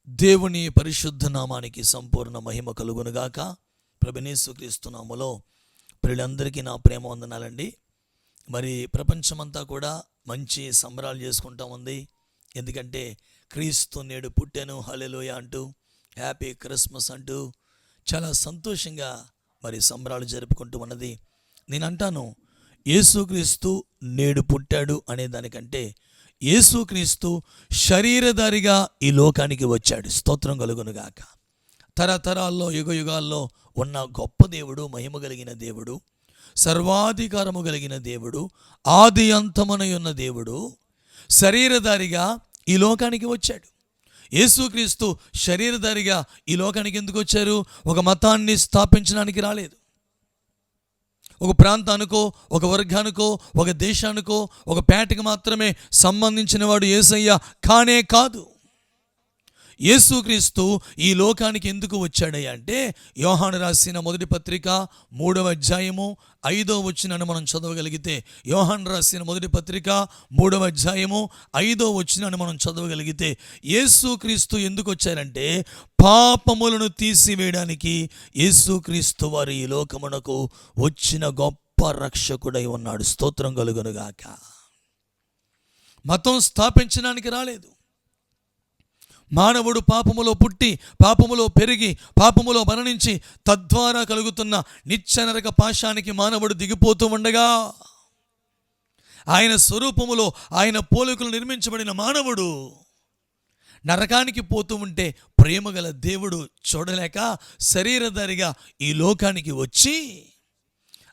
దేవుని పరిశుద్ధ నామానికి సంపూర్ణ మహిమ కలుగునుగాక. ప్రభువైన యేసుక్రీస్తు నామములో ప్రియులందరికీ నా ప్రేమ వందనాలండి. మరి ప్రపంచమంతా కూడా మంచి సంబరాలు చేసుకుంటా ఉంది. ఎందుకంటే క్రీస్తు నేడు పుట్టెను హల్లెలూయా అంటూ, హ్యాపీ క్రిస్మస్ అంటూ చాలా సంతోషంగా మరి సంబరాలు జరుపుకుంటూ ఉన్నది. నేను అంటాను, యేసుక్రీస్తు నేడు పుట్టాడు అనే దానికంటే యేసుక్రీస్తు శరీరధారిగా ఈ లోకానికి వచ్చాడు. స్తోత్రం కలుగునుగాక. తరతరాల్లో యుగయుగాల్లో ఉన్న గొప్ప దేవుడు, మహిమ కలిగిన దేవుడు, సర్వాధికారము కలిగిన దేవుడు, ఆది అంతమునై ఉన్న దేవుడు శరీరధారిగా ఈ లోకానికి వచ్చాడు. యేసుక్రీస్తు శరీరధారిగా ఈ లోకానికి ఎందుకు వచ్చారు? ఒక మతాన్ని స్థాపించడానికి రాలేదు. ఒక ప్రాంతానికో, ఒక వర్గానికో, ఒక దేశానికో, ఒక పేటకి మాత్రమే సంబంధించిన వాడు యేసయ్య కానే కాదు. యేసుక్రీస్తు ఈ లోకానికి ఎందుకు వచ్చాడయ్యా అంటే, యోహాను రాసిన మొదటి పత్రిక 3వ అధ్యాయము 5వ వచనాన్ని మనం చదవగలిగితే, యోహాను రాసిన మొదటి పత్రిక 3వ అధ్యాయము 5వ వచనాన్ని మనం చదవగలిగితే, యేసుక్రీస్తు ఎందుకు వచ్చారంటే పాపములను తీసివేయడానికి యేసుక్రీస్తు వారు ఈ లోకమునకు వచ్చిన గొప్ప రక్షకుడై ఉన్నాడు. స్తోత్రం కలుగునుగాక. మతం స్థాపించడానికి రాలేదు. మానవుడు పాపములో పుట్టి, పాపములో పెరిగి, పాపములో మరణించి తద్వారా కలుగుతున్న నిత్య నరక పాశానికి మానవుడు దిగిపోతూ ఉండగా, ఆయన స్వరూపములో ఆయన పోలికలు నిర్మించబడిన మానవుడు నరకానికి పోతూ ఉంటే ప్రేమగల దేవుడు చూడలేక శరీరధారిగా ఈ లోకానికి వచ్చి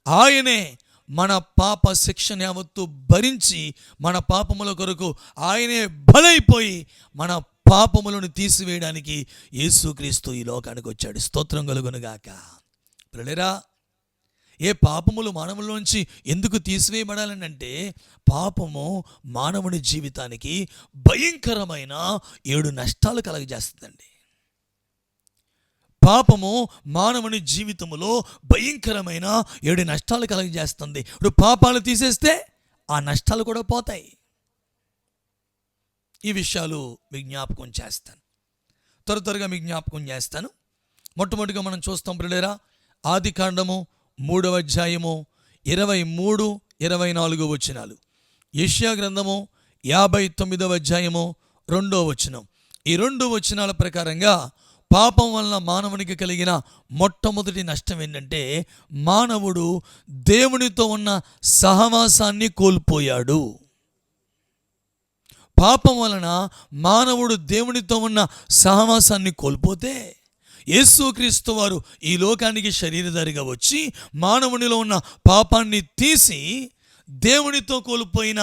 ఆయనే మన పాప శిక్షణ యావత్తు భరించి మన పాపముల కొరకు ఆయనే బలైపోయి మన పాపములను తీసివేయడానికి యేసుక్రీస్తు ఈ లోకానికి వచ్చాడు. స్తోత్రం కలుగునుగాక. ప్రియులారా, ఏ పాపములు మానవుల్లోంచి ఎందుకు తీసివేయబడాలని అంటే, పాపము మానవుని జీవితానికి భయంకరమైన 7 నష్టాలు కలగజేస్తుందండి. పాపము మానవుని జీవితంలో భయంకరమైన 7 నష్టాలు కలగజేస్తుంది. ఇప్పుడు పాపాలు తీసేస్తే ఆ నష్టాలు కూడా పోతాయి. ఈ విషయాలు మీకు జ్ఞాపకం చేస్తాను, త్వరగా మీకు జ్ఞాపకం చేస్తాను. మొట్టమొదటిగా మనం చూస్తాం ప్రియులారా, ఆది కాండము 3వ అధ్యాయము 23-24 వచనాలు, యెషయా గ్రంథము 59వ అధ్యాయము 2వ వచనం. ఈ 2 వచనాల ప్రకారంగా పాపం వలన మానవునికి కలిగిన మొట్టమొదటి నష్టం ఏంటంటే, మానవుడు దేవునితో ఉన్న సహవాసాన్ని కోల్పోయాడు. పాపం వలన మానవుడు దేవునితో ఉన్న సహవాసాన్ని కోల్పోతే, యేసుక్రీస్తు వారు ఈ లోకానికి శరీరధారిగా వచ్చి మానవునిలో ఉన్న పాపాన్ని తీసి దేవునితో కోల్పోయిన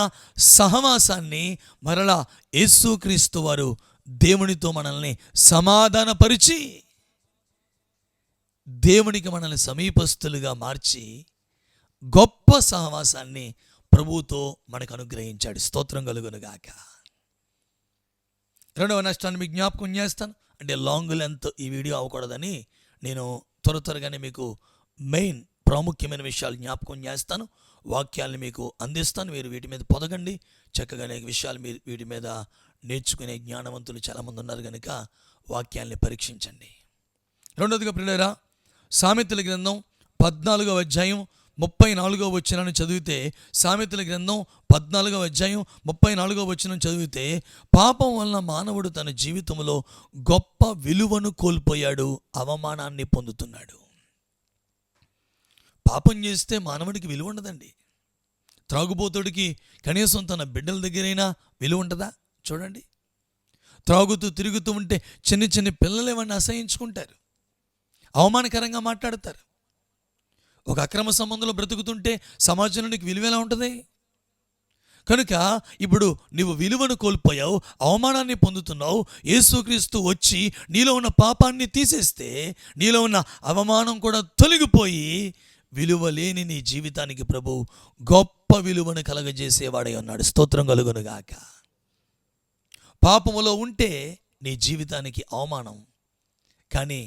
సహవాసాన్ని మరలా యేసుక్రీస్తు వారు దేవునితో మనల్ని సమాధానపరిచి దేవునికి మనల్ని సమీపస్తులుగా మార్చి గొప్ప సహవాసాన్ని ప్రభువుతో మనకు అనుగ్రహించాడు. స్తోత్రం కలుగునుగాక. 2వ నష్టాన్ని మీకు జ్ఞాపకం చేస్తాను. అంటే లాంగ్ లెంత్ ఈ వీడియో అవ్వకూడదని నేను త్వరగానే మీకు మెయిన్ ప్రాముఖ్యమైన విషయాలు జ్ఞాపకం చేస్తాను. వాక్యాలను మీకు అందిస్తాను. మీరు వీటి మీద పొదగండి. చక్కగానే విషయాలు మీరు వీటి మీద నేర్చుకునే జ్ఞానవంతులు చాలామంది ఉన్నారు కనుక వాక్యాల్ని పరీక్షించండి. రెండవదిగా ప్రియులారా, సామెతల గ్రంథం 14వ అధ్యాయం 34వ వచనాన్ని చదివితే, సామెతల గ్రంథం 14వ అధ్యాయం 34వ వచనం చదివితే, పాపం వలన మానవుడు తన జీవితంలో గొప్ప విలువను కోల్పోయాడు, అవమానాన్ని పొందుతున్నాడు. పాపం చేస్తే మానవుడికి విలువ ఉండదండి. త్రాగుబోతుడికి కనీసం తన బిడ్డల దగ్గరైనా విలువ ఉంటుందా? చూడండి, త్రాగుతూ తిరుగుతూ ఉంటే చిన్న చిన్న పిల్లలు ఏమన్నా అసహించుకుంటారు, అవమానకరంగా మాట్లాడతారు. ఒక అక్రమ సంబంధంలో బ్రతుకుతుంటే సమాజంలో నీకు విలువ ఎలా ఉంటుంది? కనుక ఇప్పుడు నువ్వు విలువను కోల్పోయావు, అవమానాన్ని పొందుతున్నావు. యేసుక్రీస్తు వచ్చి నీలో ఉన్న పాపాన్ని తీసేస్తే నీలో ఉన్న అవమానం కూడా తొలగిపోయి విలువ లేని నీ జీవితానికి ప్రభు గొప్ప విలువను కలగజేసేవాడై ఉన్నాడు. స్తోత్రం కలుగునుగాక. పాపములో ఉంటే నీ జీవితానికి అవమానం, కానీ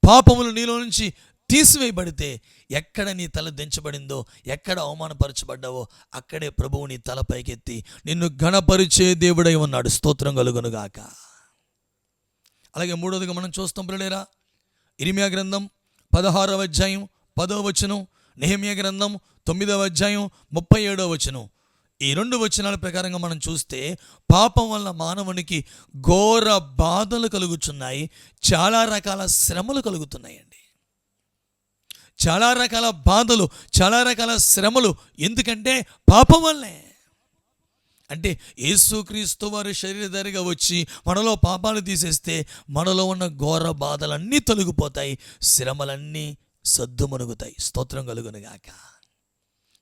పాపములు నీలో నుంచి తీసివేయబడితే ఎక్కడ నీ తల దించబడిందో, ఎక్కడ అవమానపరచబడ్డావో అక్కడే ప్రభువు నీ తల పైకెత్తి నిన్ను ఘనపరిచే దేవుడై ఉన్నాడు. స్తోత్రం కలుగునుగాక. అలాగే మూడవదిగా మనం చూస్తాం ప్రియులారా, ఇర్మీయా గ్రంథం 16వ అధ్యాయం 10వ వచనం, నెహెమ్యా గ్రంథం 9వ అధ్యాయం 37వ వచనం. ఈ 2 వచనాల ప్రకారంగా మనం చూస్తే పాపం వల్ల మానవునికి ఘోర బాధలు కలుగుతున్నాయి, చాలా రకాల శ్రమలు కలుగుతున్నాయండి. చాలా రకాల బాధలు, చాలా రకాల శ్రమలు. ఎందుకంటే పాపం వల్లే. అంటే యేసుక్రీస్తు వారు శరీరధారిగా వచ్చి మనలో పాపాలు తీసేస్తే మనలో ఉన్న ఘోర బాధలన్నీ తొలగిపోతాయి, శ్రమలన్నీ సద్దుమణుగుతాయి. స్తోత్రం కలుగునుగాక.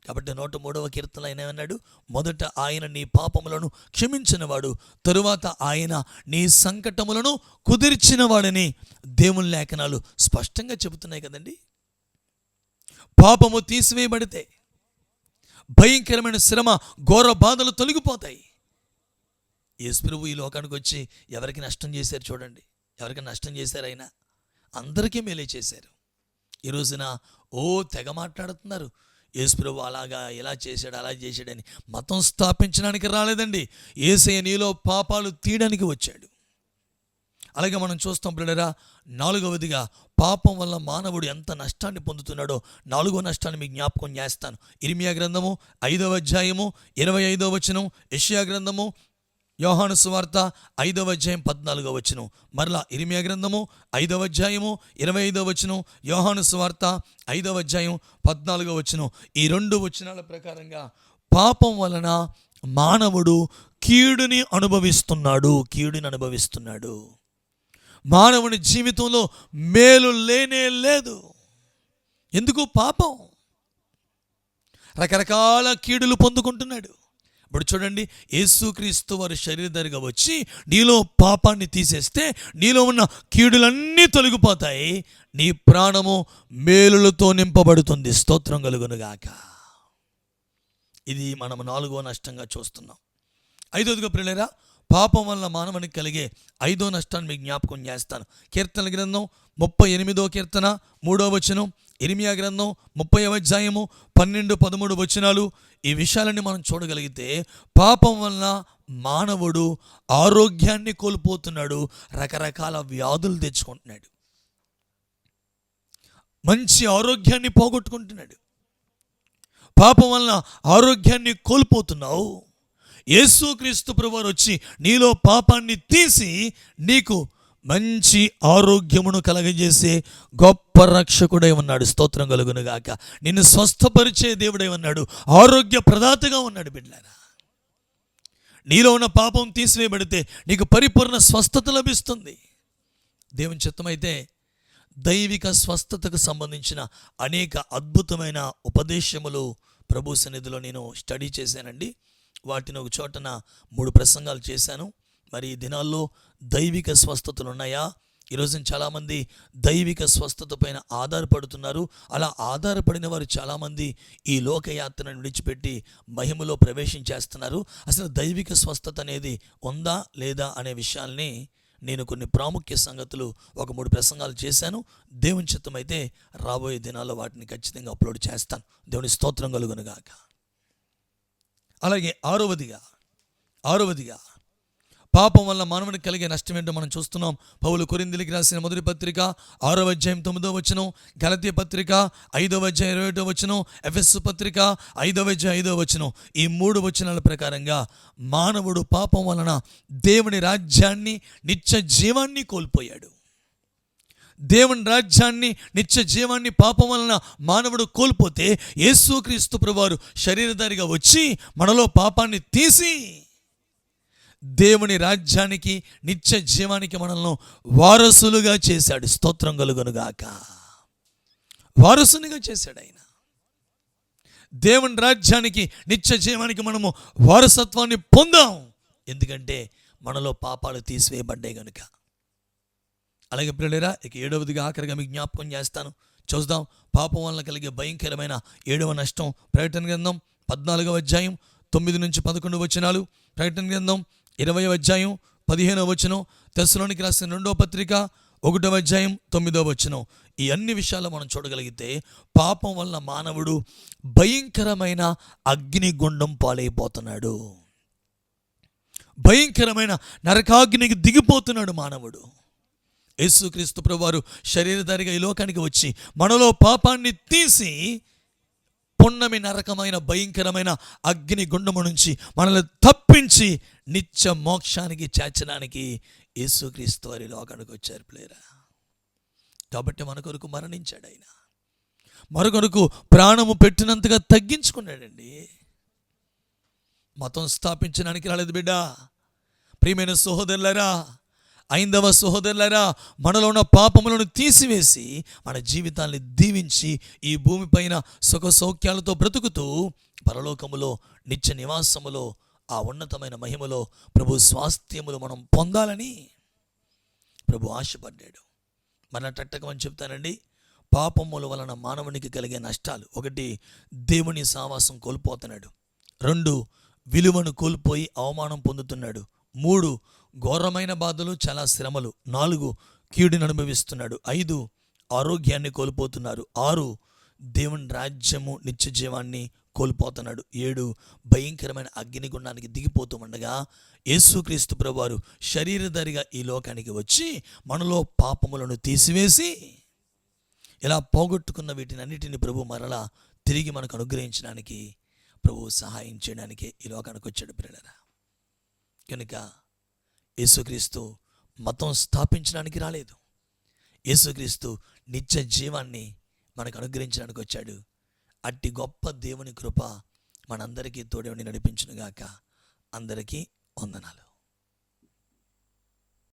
కాబట్టి 103వ కీర్తనలో ఆయన ఏమన్నాడు? మొదట ఆయన నీ పాపములను క్షమించినవాడు, తరువాత ఆయన నీ సంకటములను కుదిర్చినవాడని దేవుని లేఖనాలు స్పష్టంగా చెబుతున్నాయి కదండి. పాపము తీసివేయబడితే భయంకరమైన శ్రమ, ఘోర బాధలు తొలగిపోతాయి. యేసు ప్రభువు ఈ లోకానికి వచ్చి ఎవరికి నష్టం చేశారు చూడండి. ఎవరికి నష్టం చేశారు? ఆయన అందరికీ మేలే చేశారు. ఈ రోజున తెగ మాట్లాడుతున్నారు, యేసు ప్రభువు అలాగా ఇలా చేశాడు, అలా చేశాడని. మతం స్థాపించడానికి రాలేదండి, యేసయ్య నీలో పాపాలు తీయడానికి వచ్చాడు. అలాగే మనం చూస్తాం ప్రియులారా, 4వదిగా పాపం వల్ల మానవుడు ఎంత నష్టాన్ని పొందుతున్నాడో 4వ నష్టాన్ని మీకు జ్ఞాపకం చేస్తాను. ఇర్మీయా గ్రంథము 5వ అధ్యాయము 25వ వచనం, యెషయా గ్రంథము, యోహాను సువార్త 5వ అధ్యాయం 14వ వచనం. మరలా ఇర్మీయా గ్రంథము 5వ అధ్యాయము 25వ వచనం, యోహాను సువార్త 5వ అధ్యాయం 14వ వచనం. ఈ 2 వచనాల ప్రకారంగా పాపం వలన మానవుడు కీడుని అనుభవిస్తున్నాడు. మానవుని జీవితంలో మేలు లేనే లేదు. ఎందుకు? పాపం. రకరకాల కీడులు పొందుకుంటున్నాడు. ఇప్పుడు చూడండి, యేసుక్రీస్తు వారు శరీరధారిగా వచ్చి నీలో పాపాన్ని తీసేస్తే నీలో ఉన్న కీడులన్నీ తొలగిపోతాయి, నీ ప్రాణము మేలులతో నింపబడుతుంది. స్తోత్రం కలుగునుగాక. ఇది మనం 4వ నష్టంగా చూస్తున్నాం. 5వదిగా ప్రియులారా, పాపం వల్ల మానవునికి కలిగే 5వ నష్టాన్ని మీకు జ్ఞాపకం చేస్తాను. కీర్తన గ్రంథం 38వ కీర్తన 3వ వచనం, ఇర్మీయా గ్రంథం 30వ అధ్యాయము 12-13 వచనాలు. ఈ విషయాలన్నీ మనం చూడగలిగితే పాపం వలన మానవుడు ఆరోగ్యాన్ని కోల్పోతున్నాడు, రకరకాల వ్యాధులు తెచ్చుకుంటున్నాడు, మంచి ఆరోగ్యాన్ని పోగొట్టుకుంటున్నాడు. పాపం వలన ఆరోగ్యాన్ని కోల్పోతున్నావు. యేసుక్రీస్తు ప్రభువారు వచ్చి నీలో పాపాన్ని తీసి నీకు మంచి ఆరోగ్యమును కలగజేసే గొప్ప రక్షకుడై ఉన్నాడు. స్తోత్రం కలుగునుగాక. నిన్ను స్వస్థపరిచే దేవుడై ఉన్నాడు, ఆరోగ్య ప్రదాతగా ఉన్నాడు. బిడ్డలారా, నీలో ఉన్న పాపం తీసివేయబడితే నీకు పరిపూర్ణ స్వస్థత లభిస్తుంది. దేవుని చిత్తమైతే దైవిక స్వస్థతకు సంబంధించిన అనేక అద్భుతమైన ఉపదేశములు ప్రభు సన్నిధిలో నేను స్టడీ చేశానండి. వాటిని ఒక చోటన 3 ప్రసంగాలు చేశాను. మరి ఈ దినాల్లో దైవిక స్వస్థతలు ఉన్నాయా? ఈరోజు చాలామంది దైవిక స్వస్థత పైన ఆధారపడుతున్నారు. అలా ఆధారపడిన వారు చాలామంది ఈ లోకయాత్రను విడిచిపెట్టి మహిమలో ప్రవేశించేస్తున్నారు. అసలు దైవిక స్వస్థత అనేది ఉందా లేదా అనే విషయాల్ని నేను కొన్ని ప్రాముఖ్య సంగతులు ఒక 3 ప్రసంగాలు చేశాను. దేవుని చిత్తమైతే రాబోయే దినాల్లో వాటిని ఖచ్చితంగా అప్లోడ్ చేస్తాను. దేవుని స్తోత్రం కలుగునుగాక. అలాగే ఆరవదిగా పాపం వల్ల మానవునికి కలిగే నష్టం ఏంటో మనం చూస్తున్నాం. పౌలు కొరింథీయులకు రాసిన మొదటి పత్రిక 6వ అధ్యాయం 9వ వచనం, గలతీ పత్రిక 5వ అధ్యాయం 21వ వచనం, ఎఫెసు పత్రిక 5వ అధ్యాయం 5వ వచనం. ఈ 3 వచనాల ప్రకారంగా మానవుడు పాపం వలన దేవుని రాజ్యాన్ని, నిత్య జీవాన్ని కోల్పోయాడు. దేవుని రాజ్యాన్ని, నిత్య జీవాన్ని పాపం వలన మానవుడు కోల్పోతే యేసుక్రీస్తు ప్రభువారు శరీరధారిగా వచ్చి మనలో పాపాన్ని తీసి దేవుని రాజ్యానికి, నిత్య జీవానికి మనల్ని వారసులుగా చేశాడు. స్తోత్రం కలుగునుగాక. వారసునిగా చేశాడు ఆయన. దేవుని రాజ్యానికి, నిత్య జీవానికి మనము వారసత్వాన్ని పొందాం. ఎందుకంటే మనలో పాపాలు తీసివేయబడ్డాయి కనుక. అలాగే ప్రియులారా, ఇక 7వదిగా ఆఖరిగా మీకు జ్ఞాపకం చేస్తాను. చూద్దాం పాపం వల్ల కలిగే భయంకరమైన 7వ నష్టం. ప్రకటన గ్రంథం 14వ అధ్యాయం 9-11 వచనాలు, ప్రకటన గ్రంథం 20వ అధ్యాయం 15వ వచనం, తెస్సలోనికి రాసిన 2వ పత్రిక 1వ అధ్యాయం 9వ వచనం. ఈ అన్ని విషయాలు మనం చూడగలిగితే పాపం వల్ల మానవుడు భయంకరమైన అగ్నిగుండం పాలైపోతున్నాడు. భయంకరమైన నరకాగ్నికి దిగిపోతున్నాడు మానవుడు. యేసుక్రీస్తు ప్రభువారు శరీరధారిగా ఈ లోకానికి వచ్చి మనలో పాపాన్ని తీసి పున్నమి నరకమైన భయంకరమైన అగ్ని గుండము నుంచి మనల్ని తప్పించి నిత్య మోక్షానికి చేర్చడానికి యేసుక్రీస్తు వారి లోకానికి వచ్చారు ప్లేరా. కాబట్టి మన కొరకు మరణించాడు ఆయన, మన కొరకు ప్రాణము పెట్టినంతగా తగ్గించుకున్నాడండి. మతం స్థాపించడానికి రాలేదు బిడ్డ. ప్రియమైన సహోదరులారా, ఐందవ సహోదరులారా, మనలో ఉన్న పాపములను తీసివేసి మన జీవితాన్ని దీవించి ఈ భూమిపైన సుఖ సౌఖ్యాలతో బ్రతుకుతూ పరలోకములో నిత్య నివాసములో ఆ ఉన్నతమైన మహిమలో ప్రభు స్వాస్థ్యములు మనం పొందాలని ప్రభు ఆశపడ్డాడు. మన టట్టకమని చెప్తానండి. పాపముల వలన మానవునికి కలిగే నష్టాలు: 1, దేవుని సావాసం కోల్పోతున్నాడు. 2, విలువను కోల్పోయి అవమానం పొందుతున్నాడు. 3, ఘోరమైన బాధలు, చాలా శ్రమలు. 4, కీడుని అనుభవిస్తున్నాడు. 5, ఆరోగ్యాన్ని కోల్పోతున్నారు. 6, దేవుని రాజ్యము నిత్య జీవాన్ని కోల్పోతున్నాడు. 7, భయంకరమైన అగ్నిగుండానికి దిగిపోతూ ఉండగా యేసుక్రీస్తు ప్రభువారు శరీరధారిగా ఈ లోకానికి వచ్చి మనలో పాపములను తీసివేసి ఇలా పోగొట్టుకున్న వీటిని అన్నిటిని ప్రభు మరలా తిరిగి మనకు అనుగ్రహించడానికి, ప్రభు సహాయం చేయడానికి ఈ లోకానికి వచ్చాడు ప్రియులారా. కనుక యేసుక్రీస్తు మతం స్థాపించడానికి రాలేదు. యేసుక్రీస్తు నిత్య జీవాన్ని మనకు అనుగ్రహించడానికి వచ్చాడు. అట్టి గొప్ప దేవుని కృప మనందరికీ తోడే ఉండి నడిపించునుగాక. అందరికీ వందనాలు.